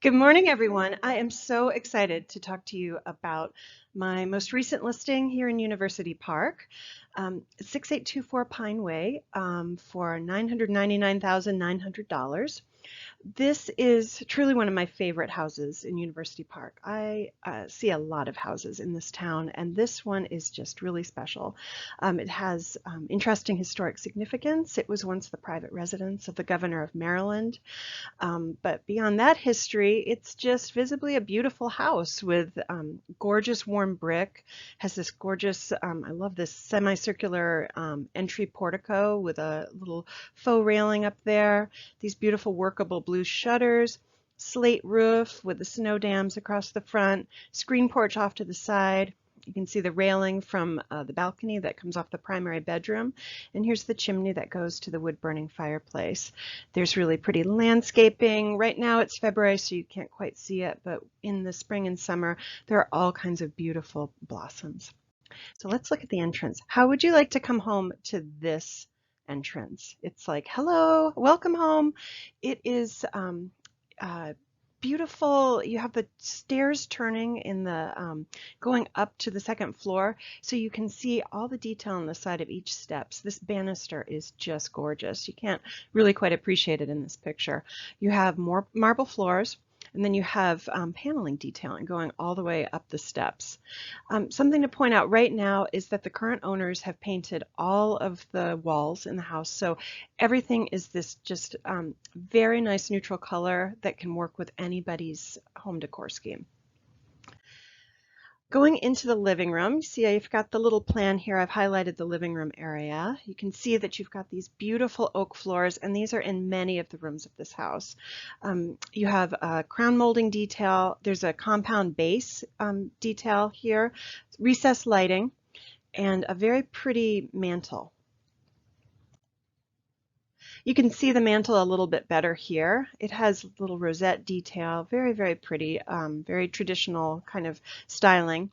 Good morning, everyone. I am so excited to talk to you about my most recent listing here in University Park, 6824 Pineway, for $999,900. This is truly one of my favorite houses in University Park. I see a lot of houses in this town, and this one is just really special. It has interesting historic significance. It was once the private residence of the governor of Maryland. But beyond that history, it's just visibly a beautiful house with gorgeous warm brick, has this gorgeous, I love this semicircular entry portico with a little faux railing up there, these beautiful workable blue shutters, slate roof with the snow dams across the front, screen porch off to the side. You can see the railing from the balcony that comes off the primary bedroom. And here's the chimney that goes to the wood-burning fireplace. There's really pretty landscaping. Right now it's February, so you can't quite see it, but in the spring and summer, there are all kinds of beautiful blossoms. So let's look at the entrance. How would you like to come home to this entrance? It's like, hello, welcome home. It is beautiful. You have the stairs turning in the going up to the second floor, so you can see all the detail on the side of each steps. This banister is just gorgeous. You can't really quite appreciate it in this picture. You have more marble floors, and then you have paneling detailing going all the way up the steps. Something to point out right now is that the current owners have painted all of the walls in the house, so everything is this just very nice neutral color that can work with anybody's home decor scheme. Going into the living room, you see I've got the little plan here. I've highlighted the living room area. You can see that you've got these beautiful oak floors, and these are in many of the rooms of this house. You have a crown molding detail. There's a compound base detail here, recessed lighting, and a very pretty mantle. You can see the mantle a little bit better here. It has little rosette detail, very, very pretty, very traditional kind of styling.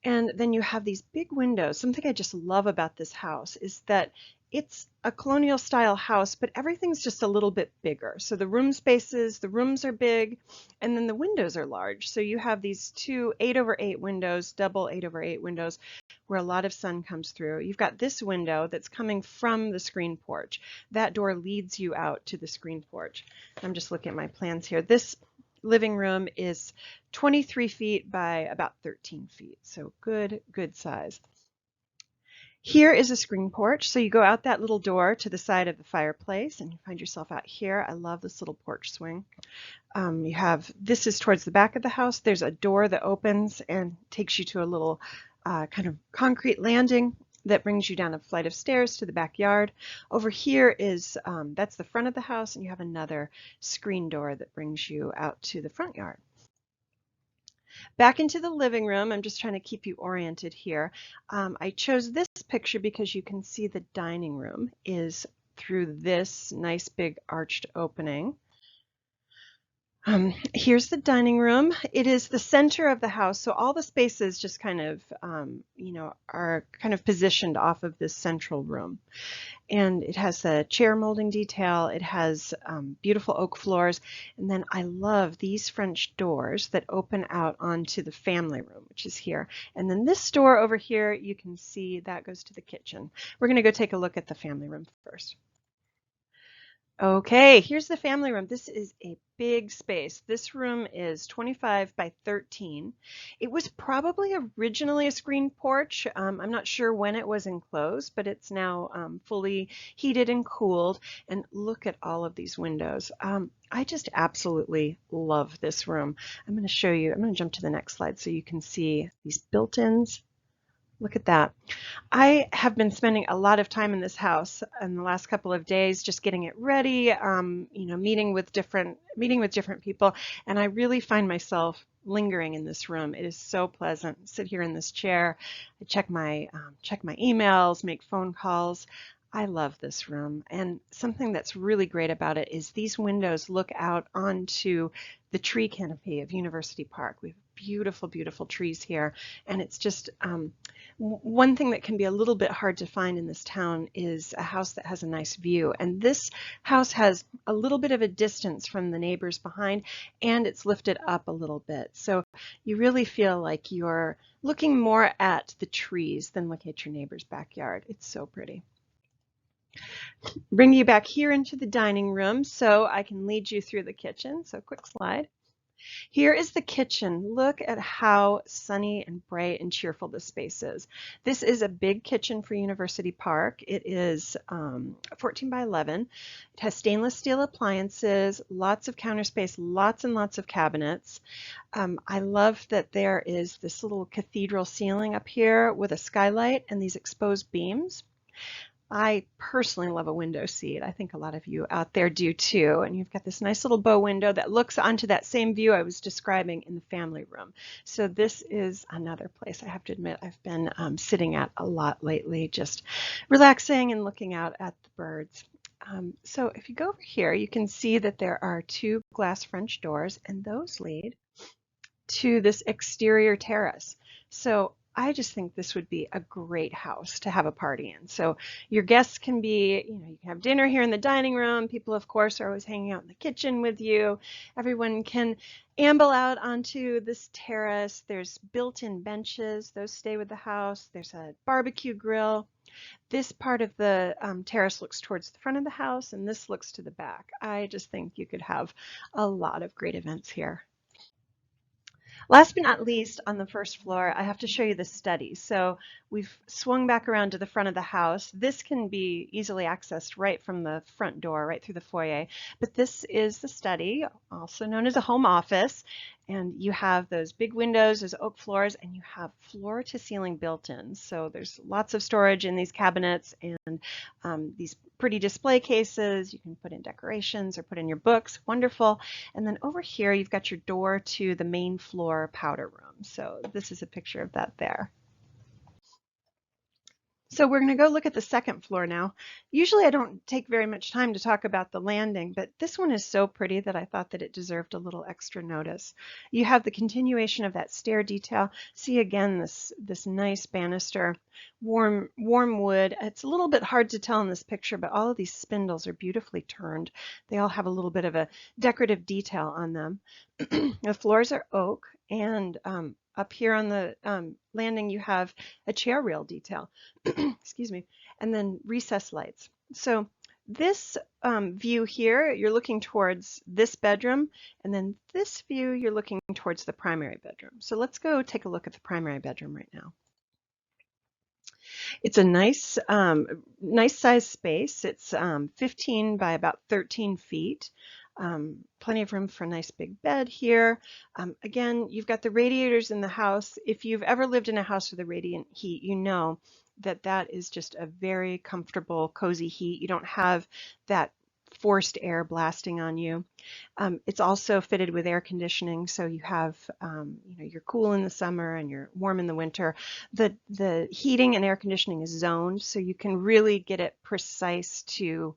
And then you have these big windows. Something I just love about this house is that it's a colonial style house, but everything's just a little bit bigger. So the room spaces, the rooms are big, and then the windows are large. So you have these two 8/8 windows, double 8/8 windows, where a lot of sun comes through. You've got this window that's coming from the screen porch. That door leads you out to the screen porch. I'm just looking at my plans here. This living room is 23 feet by about 13 feet. So good size. Here is a screen porch. So you go out that little door to the side of the fireplace and you find yourself out here. I love this little porch swing. This is towards the back of the house. There's a door that opens and takes you to a little kind of concrete landing that brings you down a flight of stairs to the backyard. Over here is, that's the front of the house, and you have another screen door that brings you out to the front yard. Back into the living room, I'm just trying to keep you oriented here. I chose this picture because you can see the dining room is through this nice big arched opening. Here's the dining room. It is the center of the house, so all the spaces just kind of, are kind of positioned off of this central room. And it has a chair molding detail. It has beautiful oak floors. And then I love these French doors that open out onto the family room, which is here. And then this door over here, you can see that goes to the kitchen. We're going to go take a look at the family room first. Okay, here's the family room. This is a big space. This room is 25 by 13. It was probably originally a screen porch. I'm not sure when it was enclosed, but it's now fully heated and cooled. And look at all of these windows. I just absolutely love this room. I'm going to show you. I'm going to jump to the next slide so you can see these built-ins. Look at that. I have been spending a lot of time in this house in the last couple of days, just getting it ready, meeting with different people, and I really find myself lingering in this room. It is so pleasant. Sit here in this chair, I check my emails, make phone calls. I love this room, and something that's really great about it is these windows look out onto the tree canopy of University Park. We have beautiful, beautiful trees here, and it's just One thing that can be a little bit hard to find in this town is a house that has a nice view. And this house has a little bit of a distance from the neighbors behind, and it's lifted up a little bit. So you really feel like you're looking more at the trees than looking at your neighbor's backyard. It's so pretty. Bring you back here into the dining room so I can lead you through the kitchen. So quick slide. Here is the kitchen. Look at how sunny and bright and cheerful this space is. This is a big kitchen for University Park. It is 14 by 11. It has stainless steel appliances, lots of counter space, lots and lots of cabinets. I love that there is this little cathedral ceiling up here with a skylight and these exposed beams. I personally love a window seat. I think a lot of you out there do too. And you've got this nice little bow window that looks onto that same view I was describing in the family room. So this is another place I have to admit I've been sitting at a lot lately, just relaxing and looking out at the birds. So if you go over here, you can see that there are two glass French doors, and those lead to this exterior terrace. So I just think this would be a great house to have a party in. So your guests can be, you can have dinner here in the dining room. People, of course, are always hanging out in the kitchen with you. Everyone can amble out onto this terrace. There's built-in benches. Those stay with the house. There's a barbecue grill. This part of the terrace looks towards the front of the house, and this looks to the back. I just think you could have a lot of great events here. Last but not least, on the first floor, I have to show you the study. So we've swung back around to the front of the house. This can be easily accessed right from the front door, right through the foyer. But this is the study, also known as a home office. And you have those big windows, those oak floors, and you have floor to ceiling built-in. So there's lots of storage in these cabinets and these pretty display cases. You can put in decorations or put in your books. Wonderful. And then over here, you've got your door to the main floor powder room. So this is a picture of that there. So we're going to go look at the second floor now. Usually I don't take very much time to talk about the landing, but this one is so pretty that I thought that it deserved a little extra notice. You have the continuation of that stair detail. See again this nice banister, warm wood. It's a little bit hard to tell in this picture, but all of these spindles are beautifully turned. They all have a little bit of a decorative detail on them. The floors are oak, and up here on the landing, you have a chair rail detail, excuse me, and then recessed lights. So this view here, you're looking towards this bedroom, and then this view, you're looking towards the primary bedroom. So let's go take a look at the primary bedroom right now. It's a nice size space. It's 15 by about 13 feet. Plenty of room for a nice big bed here. Again, you've got the radiators in the house. If you've ever lived in a house with a radiant heat, you know that that is just a very comfortable, cozy heat. You don't have that forced air blasting on you. It's also fitted with air conditioning, so you have, you're cool in the summer and you're warm in the winter. The heating and air conditioning is zoned, so you can really get it precise to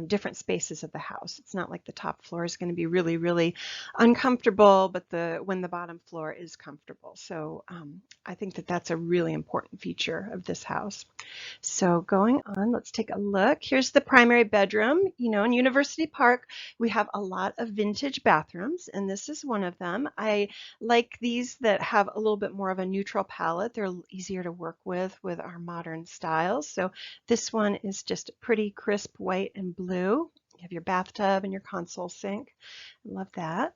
different spaces of the house. It's not like the top floor is going to be really, really uncomfortable, but when the bottom floor is comfortable. So I think that that's a really important feature of this house. So going on, let's take a look. Here's the primary bedroom. In University Park, we have a lot of vintage bathrooms, and this is one of them. I like these that have a little bit more of a neutral palette. They're easier to work with our modern styles. So this one is just pretty crisp white and blue. You have your bathtub and your console sink. I love that.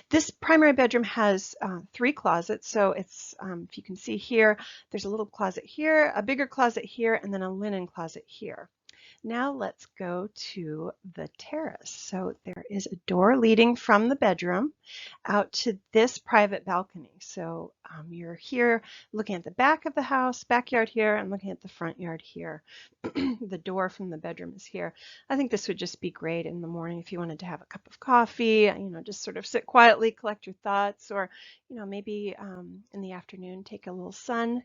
This primary bedroom has 3 closets. So it's, if you can see here, there's a little closet here, a bigger closet here, and then a linen closet here. Now let's go to the terrace. So there is a door leading from the bedroom out to this private balcony. So you're here looking at the back of the house, backyard here, and looking at the front yard here. The door from the bedroom is here. I think this would just be great in the morning if you wanted to have a cup of coffee, just sort of sit quietly, collect your thoughts, or, maybe in the afternoon, take a little sun.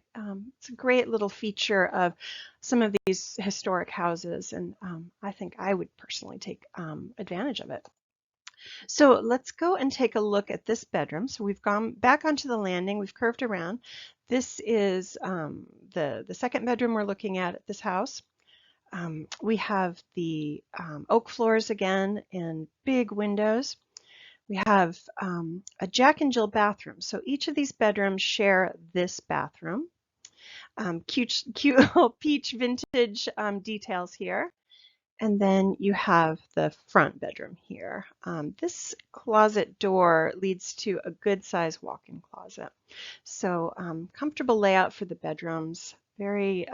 It's a great little feature of some of these historic houses, and I think I would personally take advantage of it. So let's go and take a look at this bedroom. So we've gone back onto the landing, we've curved around. This is the second bedroom we're looking at this house. We have the oak floors again and big windows. We have a Jack and Jill bathroom. So each of these bedrooms share this bathroom. Cute little peach vintage details here. And then you have the front bedroom here. This closet door leads to a good sized walk-in closet. So comfortable layout for the bedrooms, very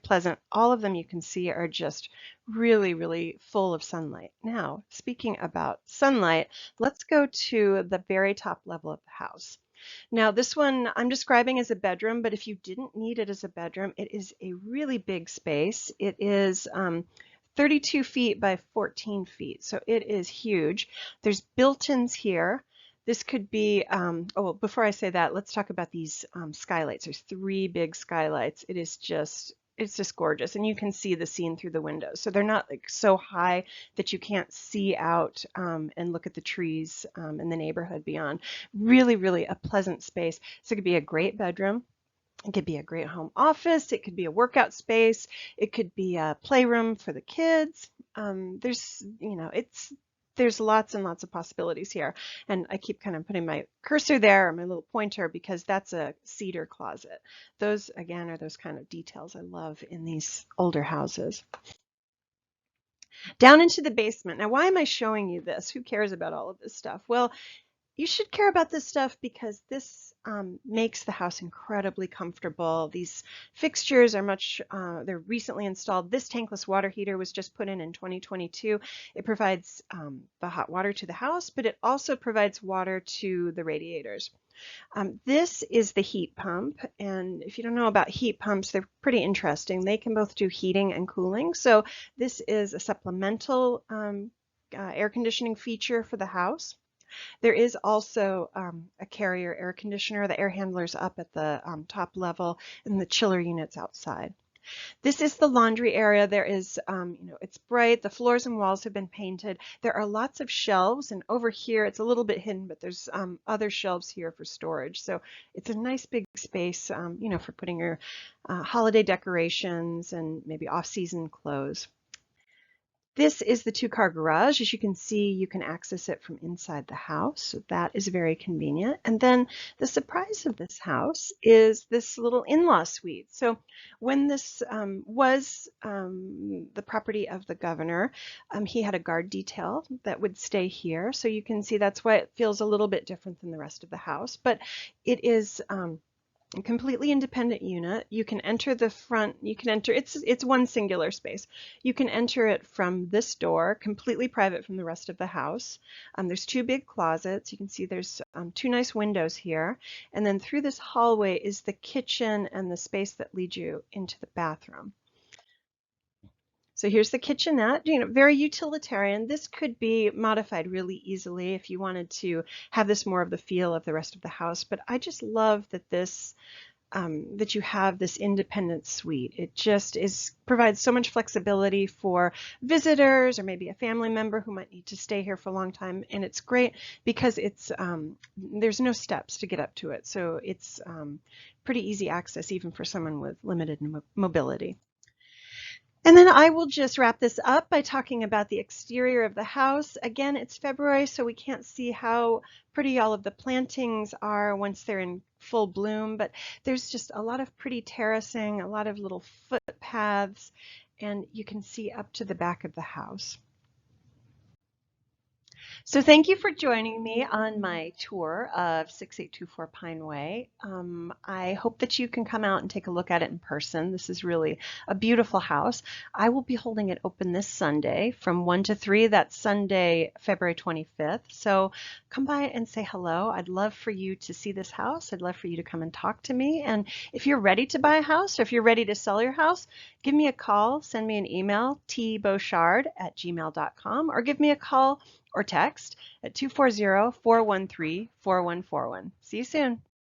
pleasant. All of them you can see are just really full of sunlight. Now, speaking about sunlight, let's go to the very top level of the house. Now, this one I'm describing as a bedroom, but if you didn't need it as a bedroom, it is a really big space. It is 32 feet by 14 feet, so it is huge. There's built-ins here. This could be, oh, well, before I say that, let's talk about these skylights. There's 3 big skylights. It's just gorgeous, and you can see the scene through the windows. So they're not like so high that you can't see out and look at the trees and the neighborhood beyond. Really a pleasant space. So it could be a great bedroom. It could be a great home office. It could be a workout space. It could be a playroom for the kids. There's lots and lots of possibilities here. And I keep kind of putting my cursor there, or my little pointer, because that's a cedar closet. Those, again, are those kind of details I love in these older houses. Down into the basement. Now, why am I showing you this? Who cares about all of this stuff? Well, you should care about this stuff because this makes the house incredibly comfortable. These fixtures are they're recently installed. This tankless water heater was just put in 2022. It provides the hot water to the house, but it also provides water to the radiators. This is the heat pump, and if you don't know about heat pumps, they're pretty interesting. They can both do heating and cooling. So this is a supplemental air conditioning feature for the house. There is also a carrier air conditioner. The air handler's up at the top level and the chiller units outside. This is the laundry area. There is, it's bright. The floors and walls have been painted. There are lots of shelves, and over here it's a little bit hidden, but there's other shelves here for storage. So it's a nice big space, for putting your holiday decorations and maybe off-season clothes. This is the 2-car garage. As you can see, you can access it from inside the house. So that is very convenient. And then the surprise of this house is this little in-law suite. So when this was the property of the governor, he had a guard detail that would stay here. So you can see that's why it feels a little bit different than the rest of the house. But it is a completely independent unit. You can enter the front, it's one singular space. You can enter it from this door, completely private from the rest of the house. There's 2 big closets. You can see there's 2 nice windows here. And then through this hallway is the kitchen and the space that leads you into the bathroom. So here's the kitchenette, very utilitarian. This could be modified really easily if you wanted to have this more of the feel of the rest of the house. But I just love that that you have this independent suite. It just provides so much flexibility for visitors or maybe a family member who might need to stay here for a long time. And it's great because there's no steps to get up to it. So it's pretty easy access even for someone with limited mobility. And then I will just wrap this up by talking about the exterior of the house. Again, it's February, so we can't see how pretty all of the plantings are once they're in full bloom, but there's just a lot of pretty terracing, a lot of little footpaths, and you can see up to the back of the house. So thank you for joining me on my tour of 6824 Pineway. I hope that you can come out and take a look at it in person. This is really a beautiful house. I will be holding it open this Sunday from 1 to 3. That's Sunday, February 25th. So come by and say hello. I'd love for you to see this house. I'd love for you to come and talk to me. And if you're ready to buy a house or if you're ready to sell your house, give me a call, send me an email, tbouchard@gmail.com, or give me a call or text at 240-413-4141. See you soon.